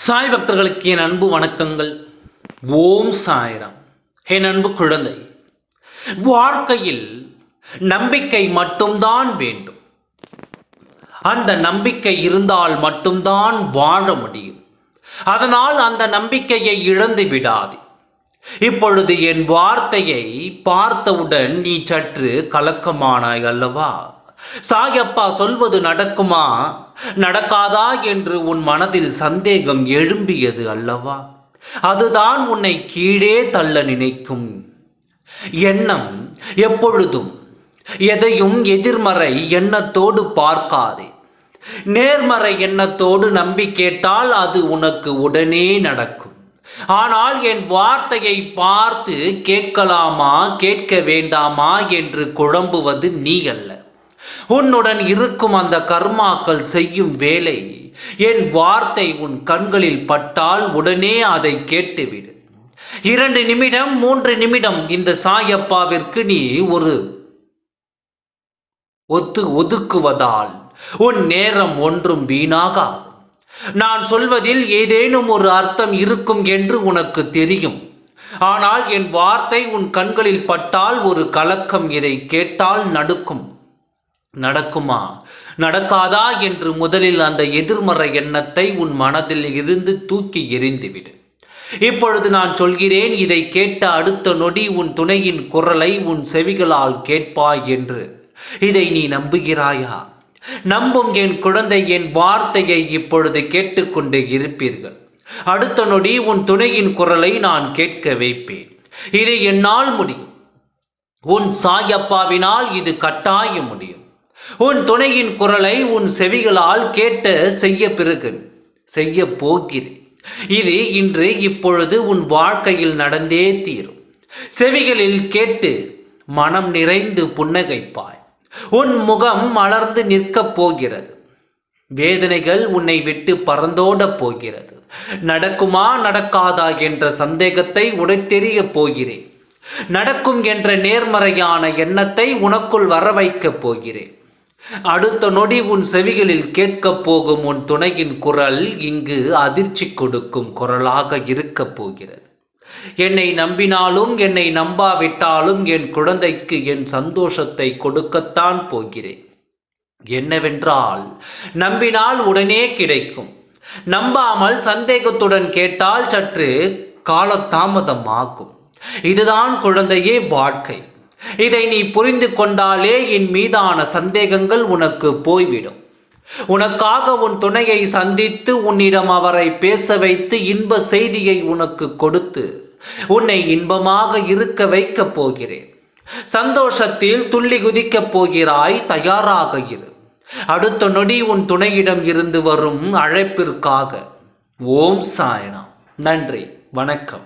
சாய் பக்தர்களுக்கு என் அன்பு வணக்கங்கள். ஓம் சாய்ராம். என் அன்பு குழந்தை, வாழ்க்கையில் நம்பிக்கை மட்டும்தான் வேண்டும். அந்த நம்பிக்கை இருந்தால் மட்டும்தான் வாழ முடியும். அதனால் அந்த நம்பிக்கையை இழந்து விடாது. இப்பொழுது என் வார்த்தையை பார்த்தவுடன் நீ சற்று கலக்கமானாய் அல்லவா? சாயப்பா சொல்வது நடக்குமா நடக்காதா என்று உன் மனதில் சந்தேகம் எழும்பியது அல்லவா? அதுதான் உன்னை கீழே தள்ள நினைக்கும் எண்ணம். எப்பொழுதும் எதையும் எதிர்மறை எண்ணத்தோடு பார்க்காதே. நேர்மறை எண்ணத்தோடு நம்பி கேட்டால் அது உனக்கு உடனே நடக்கும். ஆனால் என் வார்த்தையை பார்த்து கேட்கலாமா கேட்க வேண்டாமா என்று குழம்புவது நீ அல்ல. உன்னுடன் இருக்கும் அந்த கர்மாக்கள் செய்யும் வேலை. என் வார்த்தை உன் கண்களில் பட்டால் உடனே அதை கேட்டுவிடு. 2 நிமிடம் 3 நிமிடம் இந்த சாயப்பாவிற்கு நீ ஒதுக்குவதால் உன் நேரம் ஒன்றும் வீணாகாது. நான் சொல்வதில் ஏதேனும் ஒரு அர்த்தம் இருக்கும் என்று உனக்கு தெரியும். ஆனால் என் வார்த்தை உன் கண்களில் பட்டால் ஒரு கலக்கம். இதை கேட்டால் நடக்குமா நடக்காதா என்று முதலில் அந்த எதிர்மறை எண்ணத்தை உன் மனதில் இருந்து தூக்கி எறிந்துவிடு. இப்பொழுது நான் சொல்கிறேன். இதை கேட்ட அடுத்த நொடி உன் துணையின் குரலை உன் செவிகளால் கேட்பாய் என்று இதை நீ நம்புகிறாயா? நம்பும் என் குழந்தை, என் வார்த்தையை இப்பொழுது கேட்டுக்கொண்டு இருப்பீர்கள். அடுத்த நொடி உன் துணையின் குரலை நான் கேட்க வைப்பேன். இதை என்னால் முடியும். உன் சாயப்பாவினால் இது கட்டாயம் முடியும். உன் துணையின் குரலை உன் செவிகளால் கேட்ட செய்ய போகிறேன். இது இன்று இப்பொழுது உன் வாழ்க்கையில் நடந்தே தீரும். செவிகளில் கேட்டு மனம் நிறைந்து புன்னகைப்பாய். உன் முகம் மலர்ந்து நிற்கப் போகிறது. வேதனைகள் உன்னை விட்டு பறந்தோட போகிறது. நடக்குமா நடக்காதா என்ற சந்தேகத்தை உடைத்தெறிய போகிறேன். நடக்கும் என்ற நேர்மறையான எண்ணத்தை உனக்குள் வர வைக்கப் போகிறேன். அடுத்த நொடி உன் செவிகளில் கேட்கப் போகும் உன் துணையின் குரல் இங்கு அதிர்ச்சி கொடுக்கும் குரலாக இருக்கப் போகிறது. என்னை நம்பினாலும் என்னை நம்பாவிட்டாலும் என் குழந்தைக்கு என் சந்தோஷத்தை கொடுக்கத்தான் போகிறேன். என்னவென்றால், நம்பினால் உடனே கிடைக்கும். நம்பாமல் சந்தேகத்துடன் கேட்டால் சற்று காலதாமதம் ஆகும். இதுதான் குழந்தையே வாழ்க்கை. இதை நீ புரிந்து கொண்டாலே என் மீதான சந்தேகங்கள் உனக்கு போய்விடும். உனக்காக உன் துணையை சந்தித்து உன்னிடம் அவரை பேச வைத்து இன்ப செய்தியை உனக்கு கொடுத்து உன்னை இன்பமாக இருக்க வைக்கப் போகிறேன். சந்தோஷத்தில் துள்ளி குதிக்கப் போகிறாய். தயாராக இரு. அடுத்த நொடி உன் துணையிடம் இருந்து வரும் அழைப்பிற்காக. ஓம் சாய்ராம். நன்றி, வணக்கம்.